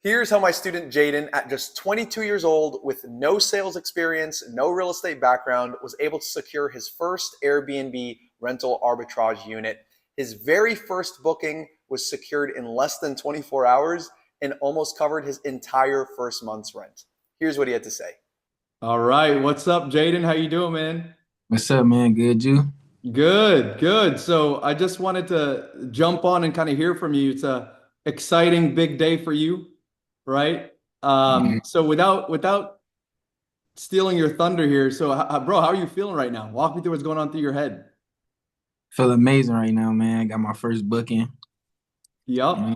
Here's how my student Jaden, at just 22 years old, with no sales experience, no real estate background, was able to secure his first Airbnb rental arbitrage unit. His very first booking was secured in less than 24 hours and almost covered his entire first month's rent. Here's what he had to say. All right, what's up, Jaden? How you doing, man? What's up, man? Good, you? Good, good. So I just wanted to jump on and kind of hear from you. It's a exciting big day for you, right? Yeah. So without stealing your thunder here, so bro, how are you feeling right now? Walk me through what's going on through your head. Feel amazing right now, man. Got my first booking. Yup, Yeah,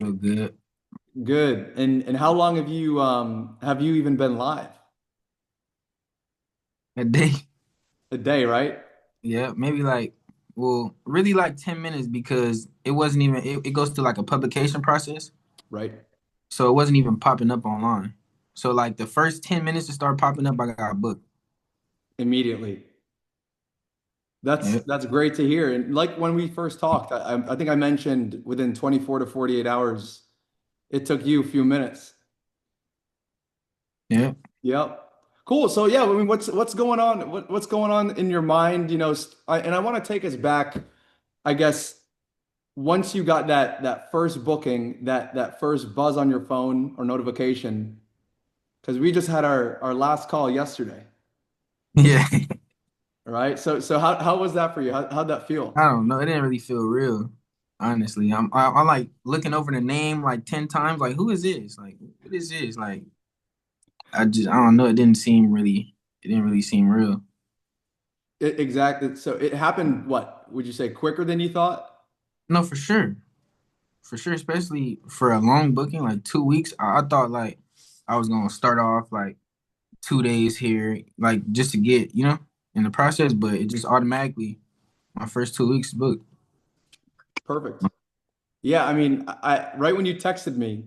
feel good. good. And how long have you even been live? A day. A day, right? Yeah, maybe really like 10 minutes because it wasn't even, it goes through like a publication process. Right. So it wasn't even popping up online. So like the first 10 minutes to start popping up, I got booked. Immediately. That's Yeah. that's great to hear. And like when we first talked, I think I mentioned within 24 to 48 hours, it took you a few minutes. Yeah. Yep. Cool. So yeah, I mean, what's going on? What's going on in your mind? And I want to take us back, I guess, once you got that first booking, that first buzz on your phone or notification, because we just had our last call yesterday, Yeah. right? So how was that for you? How'd that feel? I don't know. It didn't really feel real, honestly. I'm like looking over the name like 10 times. Like, who is this? Like, what is this? Like, I don't know. It didn't really seem real. Exactly. So it happened, what would you say, quicker than you thought? No, for sure. For sure, especially for a long booking, like 2 weeks. I thought like I was gonna start off like 2 days here, like just to get, in the process, but it just automatically my first 2 weeks booked. Perfect. Yeah, I mean, I right when you texted me,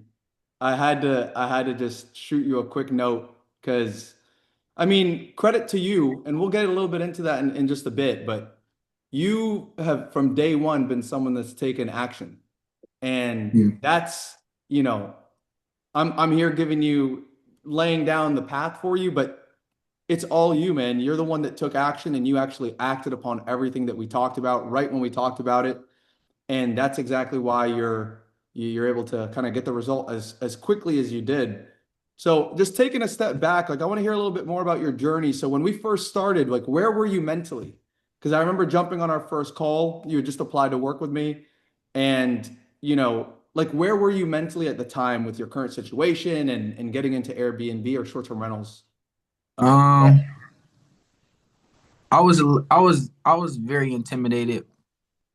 I had to just shoot you a quick note because I mean, credit to you, and we'll get a little bit into that in just a bit, but you have from day one been someone that's taken action. And Yeah. that's, you know, I'm here giving you laying down the path for you, but it's all you, man. You're the one that took action and you actually acted upon everything that we talked about right when we talked about it. And that's exactly why you're able to kind of get the result as quickly as you did. So just taking a step back, like I want to hear a little bit more about your journey. So when we first started, like where were you mentally? Because I remember jumping on our first call, you had just applied to work with me. And, like where were you mentally at the time with your current situation and getting into Airbnb or short-term rentals? Um, I was very intimidated.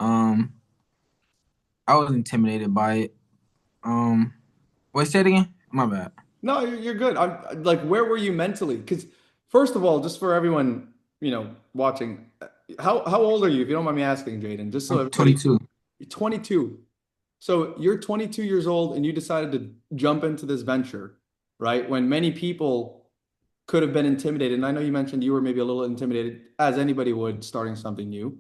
Um, I was intimidated by it. Um, wait, say it again. My bad. No, you're good. I'm like, where were you mentally? Because first of all, just for everyone, watching, how old are you, if you don't mind me asking, Jaden? Just so I'm everybody, 22. you're 22. So you're 22 years old and you decided to jump into this venture, right? When many people could have been intimidated. And I know you mentioned you were maybe a little intimidated, as anybody would starting something new.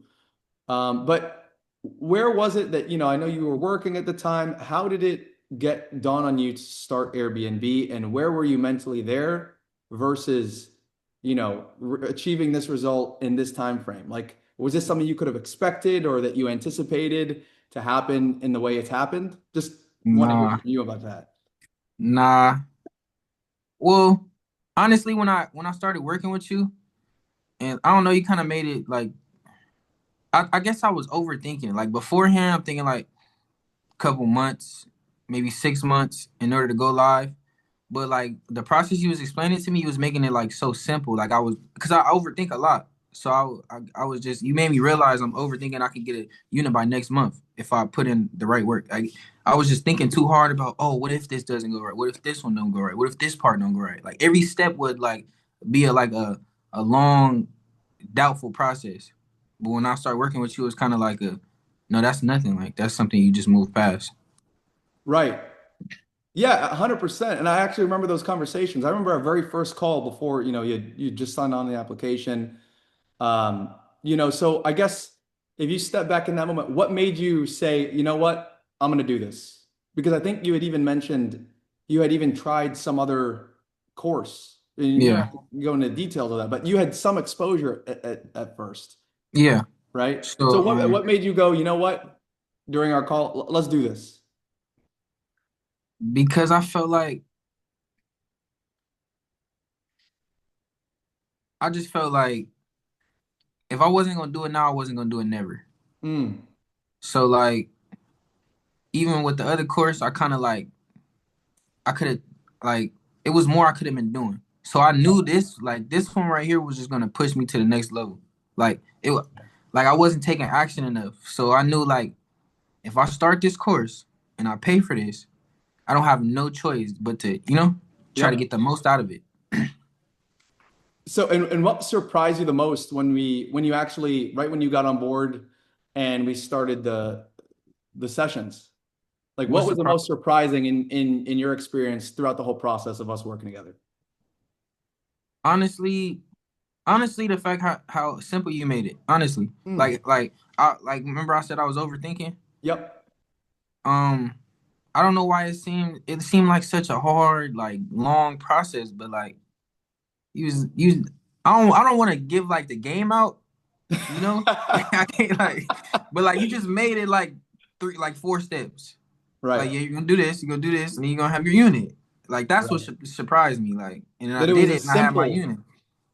But where was it that, I know you were working at the time. How did it get dawn on you to start Airbnb? And where were you mentally there versus, achieving this result in this time frame? Like, was this something you could have expected or that you anticipated to happen in the way it's happened? Just want to hear Nah, from you about that. nah. Well, honestly, when I started working with you, and I don't know, you kind of made it like I guess I was overthinking. Like beforehand, I'm thinking like a couple months, maybe 6 months in order to go live. But like the process you was explaining to me, you was making it like so simple. Like because I overthink a lot. So I was just, you made me realize I'm overthinking. I can get a unit by next month if I put in the right work. I was just thinking too hard about, oh, what if this doesn't go right? What if this one don't go right? What if this part don't go right? Like every step would like be a long, doubtful process. But when I start working with you, it's kind of like no, that's nothing. Like that's something you just move past. Right. Yeah, 100%. And I actually remember those conversations. I remember our very first call before, you just signed on the application. So I guess if you step back in that moment, what made you say, you know what, I'm going to do this? Because I think you had even mentioned you had even tried some other course. And you don't Yeah. have to go into details of that, but you had some exposure at first, Yeah. right? So So what made you go, you know what, during our call, let's do this? because I felt like I just felt like if I wasn't gonna do it now, I wasn't gonna do it never. Mm, So like even with the other course, I kind of like I could have like it was more I could have been doing. So I knew this one right here was just gonna push me to the next level. Like like I wasn't taking action enough. So I knew like if I start this course and I pay for this, I don't have no choice but to, try to yep. get the most out of it. So, and what surprised you the most when you actually, right when you got on board and we started the sessions? Like, what What's was the the problem? most surprising in your experience throughout the whole process of us working together? Honestly, honestly, the fact how simple you made it. Honestly, Mm, I like remember I said I was overthinking. yep. Um, I don't know why it seemed like such a hard like long process, but like you I don't want to give like the game out, I can't like, but like you just made it like like 4 steps. Like Right. yeah, you're gonna do this, you're gonna do this, and then you're gonna have your unit. Like that's what Right. surprised me. Like, and then I That it did was it, a and I had my simple, unit.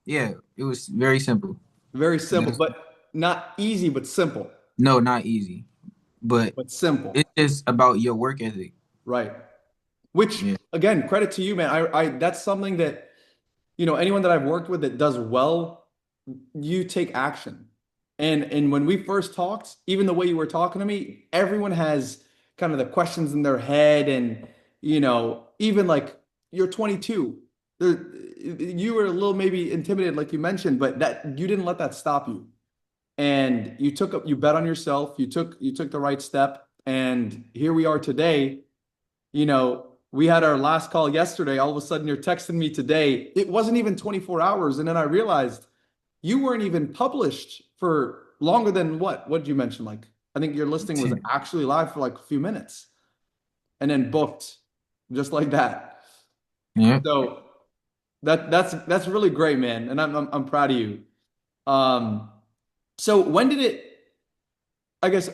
Yeah, it was very simple. very simple, That's, but not easy, but simple, no, not easy, but but simple. it's just about your work ethic. Right. Which Yeah. again, credit to you, man. That's something that, anyone that I've worked with that does well, you take action. And when we first talked, even the way you were talking to me, everyone has kind of the questions in their head, and even like you're 22. There, you were a little maybe intimidated, like you mentioned, but that you didn't let that stop you. And you bet on yourself, you took the right step, and here we are today. We had our last call yesterday. All of a sudden, you're texting me today. It wasn't even 24 hours. And then I realized you weren't even published for longer than what? What did you mention? Like, I think your listing was actually live for like a few minutes and then booked just like that. Yeah. So that's really great, man. And I'm proud of you. Um, so when did it, I guess,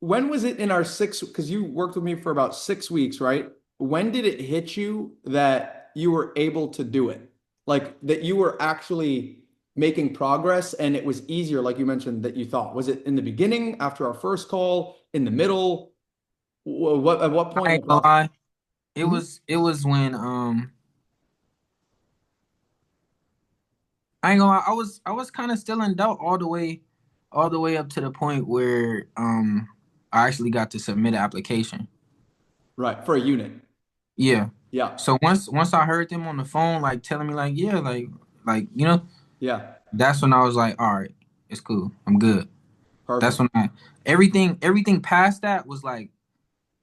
when was it in our because you worked with me for about 6 weeks, right? When did it hit you that you were able to do it? Like that you were actually making progress and it was easier, like you mentioned, that you thought? Was it in the beginning, after our first call, in the middle? What at what point I in the ain't gonna process? lie. It Mhm. was it was when I ain't gonna lie, I was kind of still in doubt all the way up to the point where I actually got to submit an application. Right, for a unit. Yeah. Yeah, So once I heard them on the phone like telling me like yeah like yeah, that's when I was like all right, it's cool, I'm good. That's perfect. when I everything past that was like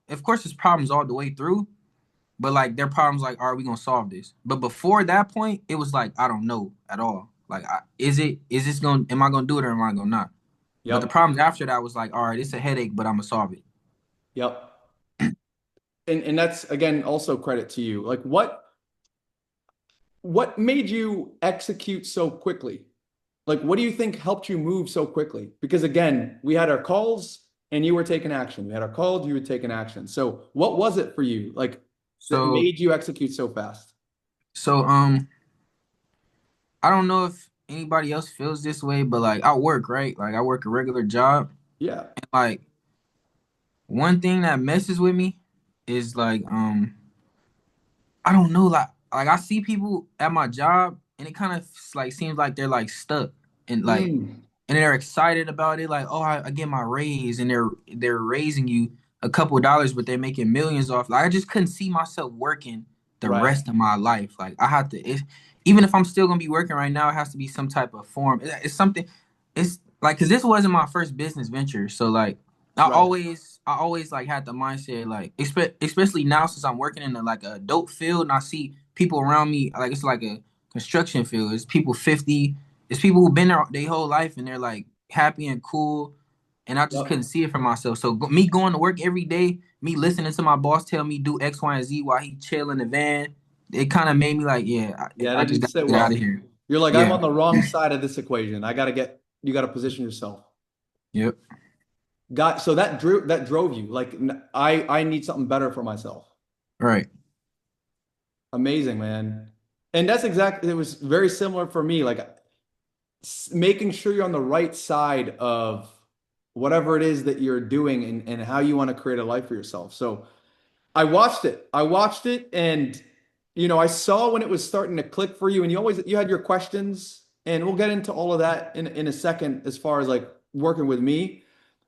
of course there's problems all the way through, but like their problems like are we gonna solve this? But before that point it was like I don't know at all. Like is this gonna am I gonna do it or am I gonna not? But the Yep, problems after that was like all right, it's a headache, but I'm gonna solve it. yep. And that's again also credit to you. Like what made you execute so quickly? Like, what do you think helped you move so quickly? Because again, we had our calls and you were taking action. We had our calls, you were taking action. So, what was it for you, like, that So made you execute so fast? so I don't know if anybody else feels this way, but like I work, right? Like I work a regular job. Yeah. And like one thing that messes with me is like I don't know, like I see people at my job and it kind of like seems like they're like stuck and like Mm, and they're excited about it, like, oh I get my raise and they're raising you a couple of dollars, but they're making millions off. Like I just couldn't see myself working the right. rest of my life. Like I have to even if I'm still gonna be working right now, it has to be some type of form. It's something it's like because this wasn't my first business venture. So like Right. I always like had the mindset like especially now since I'm working in like a adult field and I see people around me like it's like a construction field. It's people 50. It's people who've been there their whole life and they're like happy and cool. and I just Yep. couldn't see it for myself. So me going to work every day, me listening to my boss tell me do X, Y, and Z while he chill in the van, it kind of made me like, yeah, Yeah, I that just didn't got sit to get out of well. here. You're like, I'm Yeah. on the wrong side of this equation. You got to position yourself. Yep. So that drove you. Like, I need something better for myself. Right. Amazing, man. And that's exactly, it was very similar for me. Like making sure you're on the right side of whatever it is that you're doing and how you want to create a life for yourself. So I watched it. I watched it and I saw when it was starting to click for you and you had your questions and we'll get into all of that in a second as far as like working with me.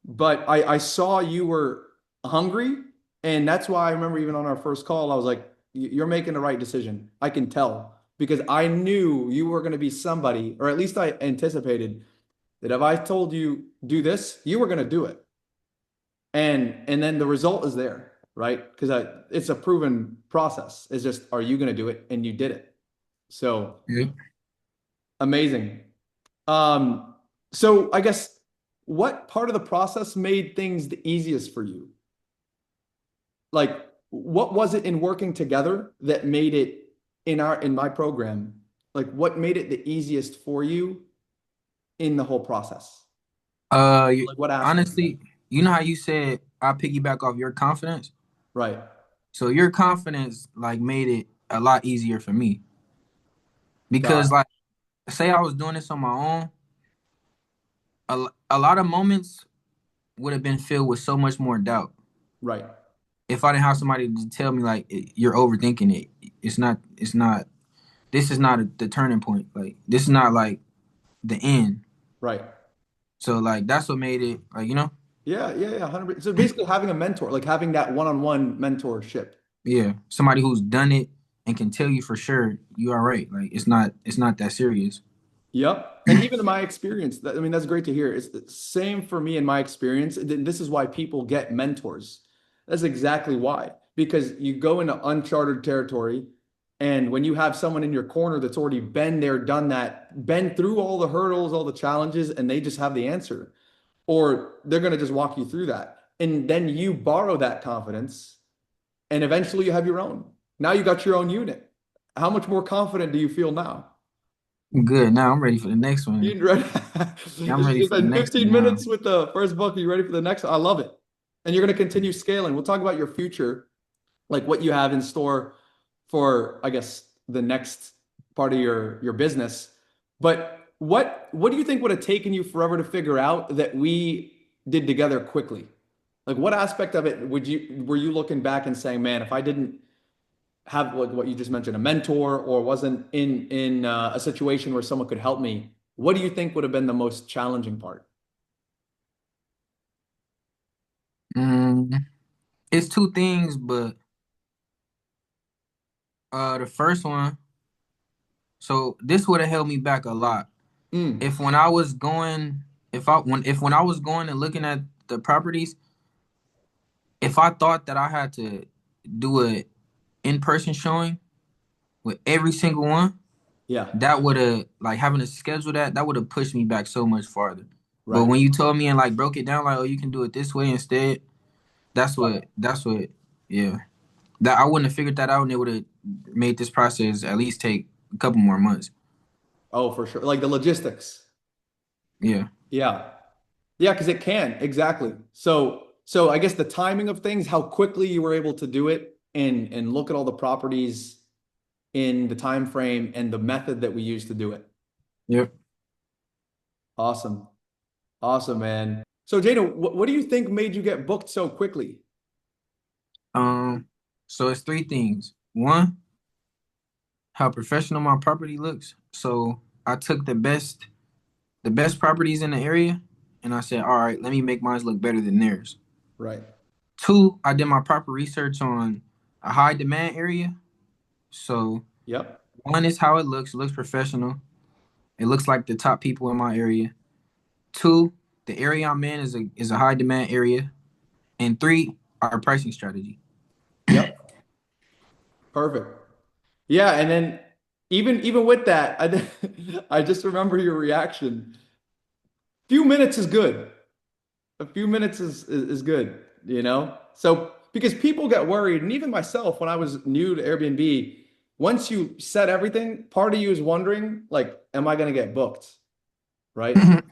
But I saw you were hungry and that's why I remember even on our first call, I was like, You're making the right decision. I can tell because I knew you were going to be somebody, or at least I anticipated that if I told you do this, you were going to do it. And then the result is there, right? Because it's a proven process. It's just, are you going to do it? And you did it. So Yep. amazing. Um, so I guess what part of the process made things the easiest for you? Like, what was it in working together that made it in my program? Like, what made it the easiest for you in the whole process? Like, what aspect of it? Honestly, you know how you said I piggyback off your confidence? Right. So your confidence like made it a lot easier for me Got because it. like say I was doing this on my own, a lot of moments would have been filled with so much more doubt. Right. If I didn't have somebody to tell me like you're overthinking it, it's not this is not the turning point. Like this is not like the end. Right. So like that's what made it like, you know, Yeah. Yeah. Yeah. 100%. So basically, having a mentor, like having that one-on-one mentorship. yeah, somebody who's done it and can tell you for sure you are right. Like it's not that serious. Yep. And even in my experience, I mean, that's great to hear. It's the same for me in my experience. This is why people get mentors. That's exactly why. Because you go into uncharted territory, and when you have someone in your corner that's already been there, done that, been through all the hurdles, all the challenges, and they just have the answer, or they're going to just walk you through that. And then you borrow that confidence, and eventually you have your own. Now you got your own unit. How much more confident do you feel now? Good. Now I'm ready for the next one. You ready? Yeah, I'm ready It's for the been next one 15 now. minutes with the first book. Are you ready for the next? I love it. And you're going to continue scaling. We'll talk about your future, like what you have in store for, I guess, the next part of your business. But what do you think would have taken you forever to figure out that we did together quickly? Like what aspect of it were you looking back and saying, man, if I didn't have what you just mentioned, a mentor, or wasn't in a situation where someone could help me, what do you think would have been the most challenging part? Mm, it's two things, but the first one, so this would have held me back a lot. Mm, If when I was going, if when I was going and looking at the properties, if I thought that I had to do a in-person showing with every single one, yeah, that would have like having to schedule that would have pushed me back so much farther. But right. when you told me and like broke it down, like, oh, you can do it this way instead, that's what yeah. That I wouldn't have figured that out and it would have made this process at least take a couple more months. Oh, for sure. Like the logistics. Yeah. Yeah. Yeah, because it can. Exactly. So I guess the timing of things, how quickly you were able to do it and look at all the properties in the time frame and the method that we use to do it. Yep. Awesome. Awesome, man. So Jada, what do you think made you get booked so quickly? Um, so it's three things. One, how professional my property looks. So I took the best properties in the area and I said, all right, let me make mine look better than theirs. Right. Two, I did my proper research on a high demand area. So Yep. one is how it looks. It looks professional. It looks like the top people in my area. Two, the area I'm in is a high demand area. And three, our pricing strategy. Yep. Perfect. Yeah, and then even with that, I just remember your reaction. Few minutes is good. A few minutes is good, you know? So because people get worried, and even myself, when I was new to Airbnb, once you set everything, part of you is wondering, like, am I going to get booked? Right? Like,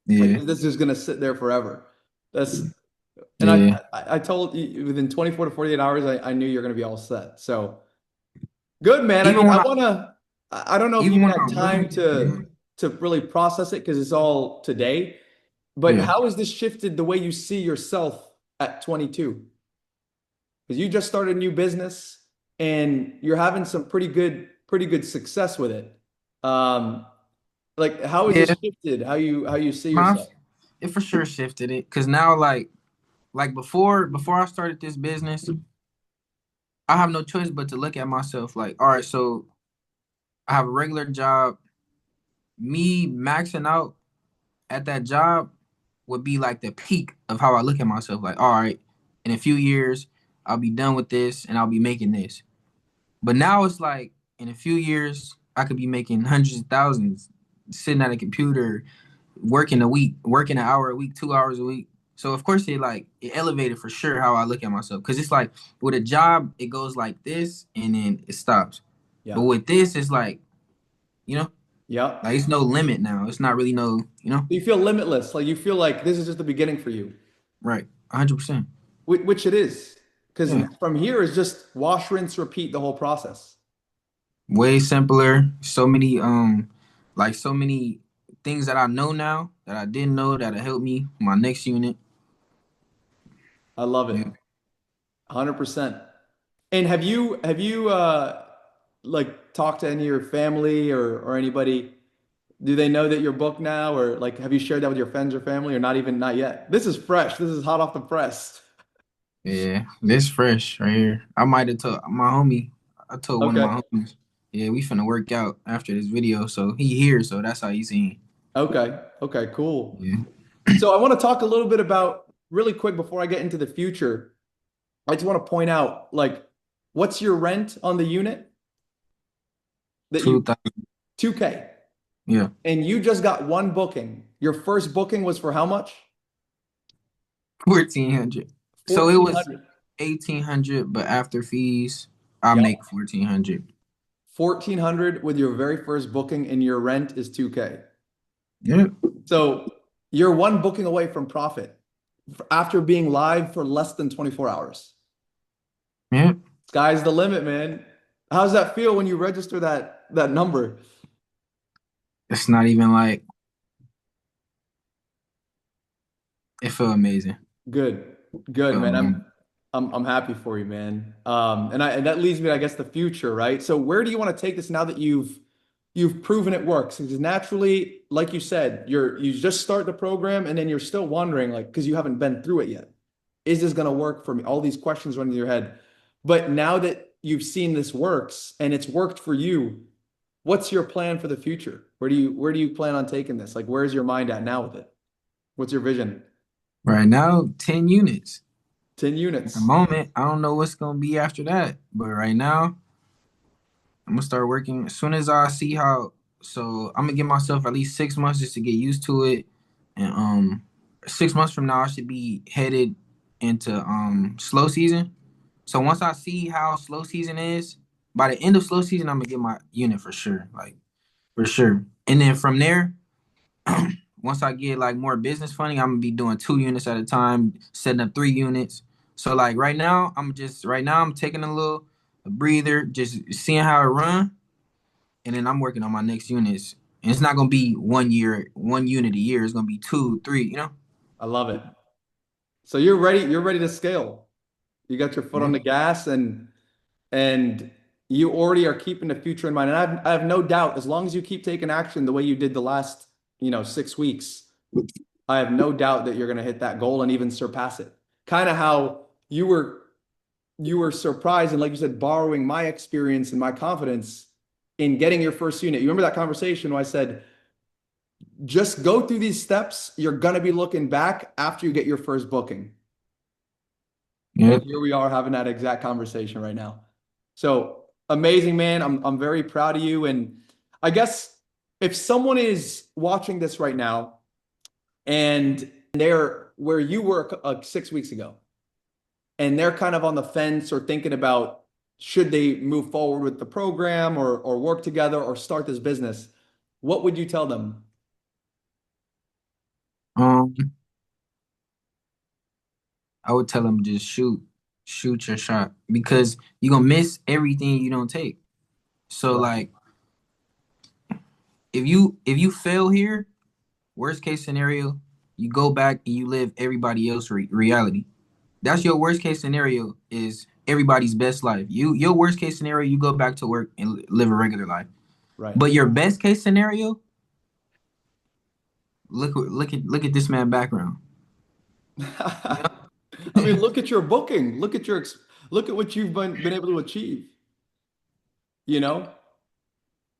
Yeah, is this just going to sit there forever? That's, and yeah. I told you within 24 to 48 hours, I knew you're going to be all set. So good, man. I Even mean, when I I don't know if you even even when had I time wasn't, yeah, to really process it because it's all today. But yeah. how has this shifted the way you see yourself at 22? Because you just started a new business and you're having some pretty good success with it. Um, like how has this Yeah, shifted how you see my yourself? it for sure shifted it. Cause now like before I started this business, I have no choice but to look at myself like, all right, so I have a regular job. Me maxing out at that job would be like the peak of how I look at myself. Like, all right, in a few years, I'll be done with this and I'll be making this. But now it's like in a few years, I could be making hundreds of thousands, sitting at a computer, working a week, working an hour a week, 2 hours a week. So of course it elevated for sure how I look at myself. Cause it's like with a job, it goes like this and then it stops. But Yeah. with this, it's like, you know, Yeah. like it's no limit now. It's not really no, You feel limitless. Like you feel like this is just the beginning for you, right. 100%. which it is. Because Yeah. from here is just wash, rinse, repeat the whole process. Way simpler. So many like so many things that I know now that I didn't know that'll help me my next unit. I love it. Yeah. 100%. And have you like talked to any of your family or anybody? Do they know that you're booked now, or like have you shared that with your friends or family, or not yet? This is fresh. This is hot off the press. Yeah. This fresh right here. I might have told my homie. I told one of Okay. my homies. Yeah, we finna work out after this video. So he here, so that's how he's seeing. Okay. Okay. Cool. Yeah. So I want to talk a little bit about really quick before I get into the future. I just want to point out like what's your rent on the unit that you 2000. 2K, Yeah. and you just got one booking. Your first booking was for how much? 1400. So it was 1400. 1800, but after fees, I Yep. make 1400. 1400 with your very first booking and your rent is 2K. Yep. So you're one booking away from profit after being live for less than 24 hours. Yep. Sky's the limit, man. How does that feel when you register that number? It's not even like it felt amazing. Good. Good, man. Um, I'm happy for you, man. And that leads me to, I guess, the future, right? So where do you want to take this now that you've proven it works? Because naturally, like you said, you just start the program and then you're still wondering, like, because you haven't been through it yet. Is this going to work for me? All these questions running through your head. But now that you've seen this works and it's worked for you, what's your plan for the future? Where do you plan on taking this? Like, where's your mind at now with it? What's your vision? right now, 10 units. 10 At the units. moment, I don't know what's gonna be after that, but right now, I'm gonna start working as soon as I see how. So I'm gonna give myself at least 6 months just to get used to it, and 6 months from now, I should be headed into slow season. So once I see how slow season is, by the end of slow season, I'm gonna get my unit for sure, like for sure. And then from there, once I get like more business funding, I'm gonna be doing 2 units at a time, setting up 3 units. So like right now I'm taking a breather, just seeing how it run, and then I'm working on my next units. And it's not gonna be 1 year, 1 unit a year. It's gonna be two, three. I love it. So you're ready to scale. You got your foot on Yeah. the gas and you already are keeping the future in mind. And I have no doubt as long as you keep taking action the way you did the last, 6 weeks, I have no doubt that you're going to hit that goal and even surpass it. Kind of how you were surprised and like you said, borrowing my experience and my confidence in getting your first unit. You remember that conversation where I said, just go through these steps. You're going to be looking back after you get your first booking. And Yep. here we are having that exact conversation right now. So amazing, man. I'm very proud of you. And I guess if someone is watching this right now and they're where you were 6 weeks ago, and they're kind of on the fence or thinking about should they move forward with the program or work together or start this business, what would you tell them? Um, I would tell them just shoot your shot because you're gonna miss everything you don't take. So Right. like if you fail here, worst case scenario, you go back and you live everybody else's reality. That's your worst case scenario is everybody's best life. Your worst case scenario, you go back to work and live a regular life. Right. But your best case scenario, look at this man background. I mean, look at your booking. Look at what you've been able to achieve, you know?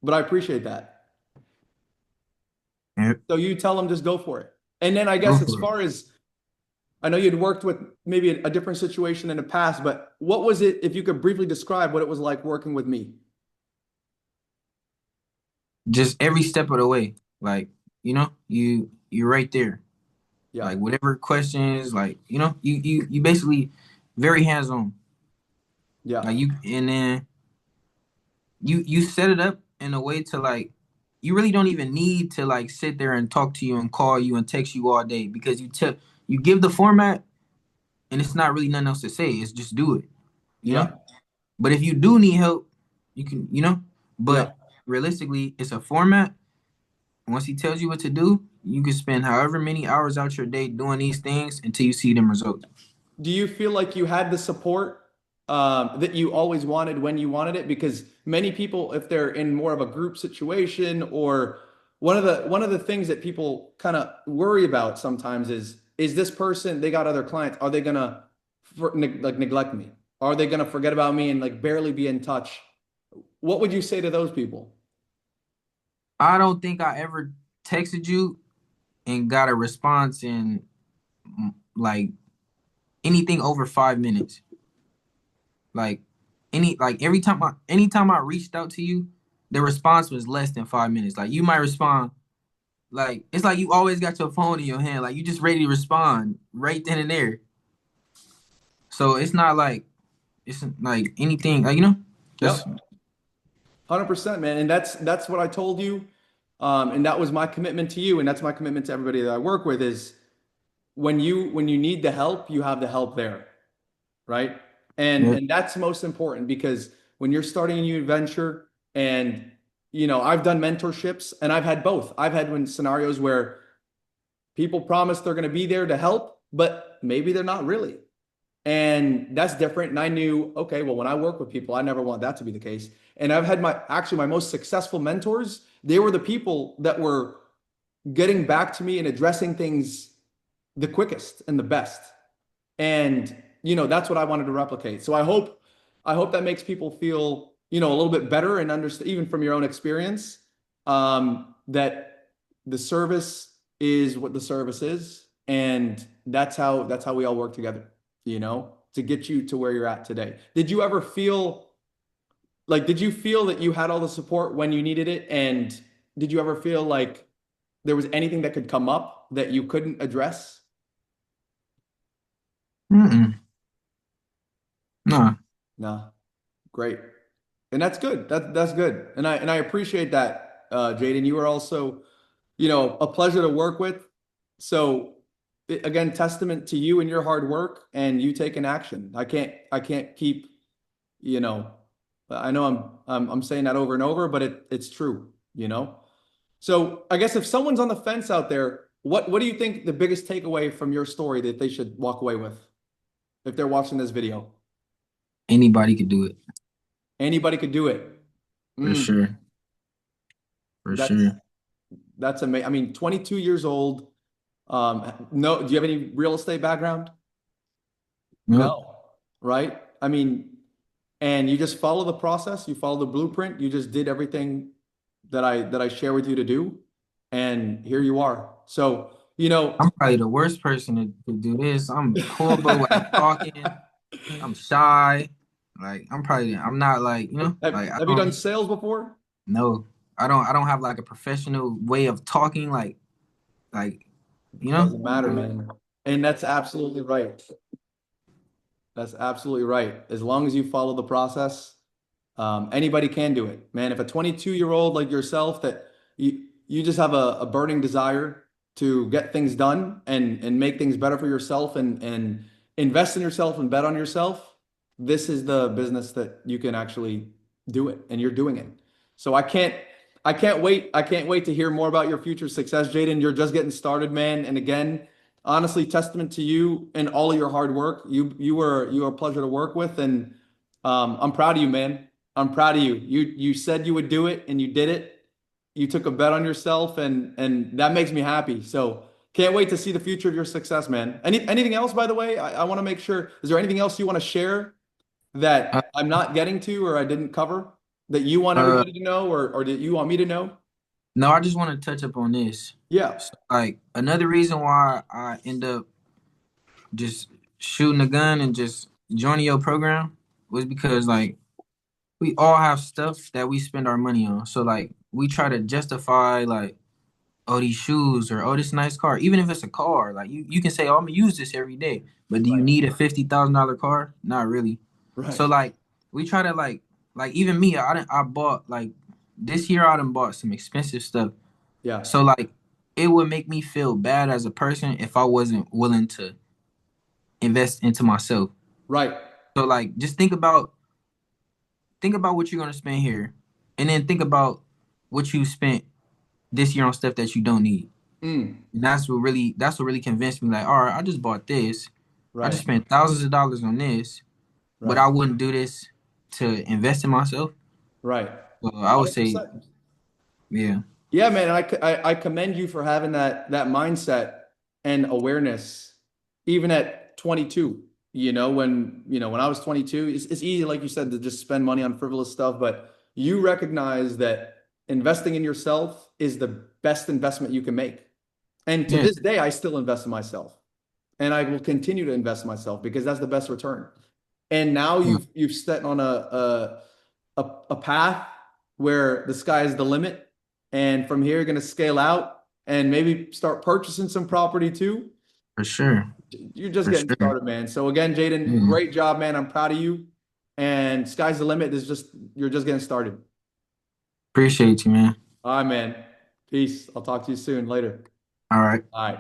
But I appreciate that. Yeah, So you tell them just go for it. And then I go guess as for it. far as I know you'd worked with maybe a different situation in the past, but what was it, if you could briefly describe what it was like working with me? Just every step of the way. Like, you're right there. Yeah. Like whatever questions, like, you basically very hands-on. Yeah. Like and then you set it up in a way to like you really don't even need to like sit there and talk to you and call you and text you all day because you give the format and it's not really nothing else to say. It's just do it, you know? Yeah. But if you do need help, you can. Yeah. But realistically, it's a format. Once he tells you what to do, you can spend however many hours out your day doing these things until you see them results. Do you feel like you had the support that you always wanted when you wanted it? Because many people, if they're in more of a group situation, or one of the things that people kind of worry about sometimes is this person, they got other clients, are they gonna like neglect me? Are they gonna forget about me and like barely be in touch? What would you say to those people? I don't think I ever texted you and got a response in like anything over 5 minutes. Like anytime I reached out to you, the response was less than 5 minutes. Like you might respond, like it's like you always got your phone in your hand, like you just ready to respond right then and there. So it's like anything, like just Yep. 100%, man. And that's what I told you. And that was my commitment to you, and that's my commitment to everybody that I work with is when you need the help, you have the help there, right? And yeah, and that's most important because when you're starting a new venture, and I've done mentorships and I've had both. I've had when scenarios where people promise they're going to be there to help, but maybe they're not really. And that's different. And I knew, okay, well, when I work with people, I never want that to be the case. And I've had my most successful mentors, they were the people that were getting back to me and addressing things the quickest and the best. And that's what I wanted to replicate. So I hope that makes people feel, a little bit better and understand, even from your own experience, that the service is what the service is. And that's how we all work together, to get you to where you're at today. Did you feel that you had all the support when you needed it? And did you ever feel like there was anything that could come up that you couldn't address? mm-mm, nah. No. Great. And that's good. That's good. And I appreciate that, Jaden. You are also, a pleasure to work with. So again, testament to you and your hard work and you taking action. I can't keep, you know, I know I'm saying that over and over, but it's true. So I guess if someone's on the fence out there, what do you think the biggest takeaway from your story that they should walk away with if they're watching this video? Anybody could do it Anybody could do it. for Mm, sure. For that's sure. that's amazing. I mean, 22 years old. No, do you have any real estate background? Nope. No, right? I mean, and you just follow the process, you follow the blueprint, you just did everything that I share with you to do, and here you are. So, I'm probably the worst person to do this. I'm horrible at talking. I'm shy. Like I'm not like, have, like I have you done don't sales before? know. I don't have like a professional way of talking like, Doesn't matter, like man. And that's absolutely right. That's absolutely right. As long as you follow the process, anybody can do it, man. If a 22-year-old like yourself that you just have a burning desire to get things done and make things better for yourself and invest in yourself and bet on yourself, this is the business that you can actually do it, and you're doing it. So I can't wait. I can't wait to hear more about your future success, Jaden. You're just getting started, man. And again, honestly, testament to you and all of your hard work. You were a pleasure to work with, and I'm proud of you, man. I'm proud of you. You said you would do it, and you did it. You took a bet on yourself, and that makes me happy. So can't wait to see the future of your success, man. Anything else, by the way? I want to make sure. Is there anything else you want to share Uh, that I'm not getting to or I didn't cover that you want uh, everybody to know or that you want me to know? no, I just want to touch up on this. Yeah. So, like another reason why I end up just shooting a gun and just joining your program was because like we all have stuff that we spend our money on. So like we try to justify like, oh, these shoes or oh, this nice car. Even if it's a car, like you can say, oh, I'm gonna use this every day. But do you Right. need a $50,000 car? Not really. Right. So like we try to like even me, I bought like this year I done bought some expensive stuff. Yeah. So like it would make me feel bad as a person if I wasn't willing to invest into myself. Right. So like just think about what you're gonna spend here, and then think about what you spent this year on stuff that you don't need. Mm. And that's what really convinced me. Like, all right, I just bought this. I just Right. spent thousands of dollars on this, but Right. I wouldn't do this to invest in myself. Right. So I would say, 100%. yeah, Yeah, man. I commend you for having that mindset and awareness, even at 22. When I was 22, it's easy, like you said, to just spend money on frivolous stuff, but you recognize that investing in yourself is the best investment you can make. And to yeah, this day, I still invest in myself, and I will continue to invest in myself because that's the best return. And now you've set on a path where the sky is the limit, and from here you're going to scale out and maybe start purchasing some property too. for sure, You're just for getting sure. started, man. So again, Jaden, Yeah. great job, man. I'm proud of you. And sky's the limit. You're just getting started. Appreciate you, man. All right, man. Peace. I'll talk to you soon. Later. All right. All right.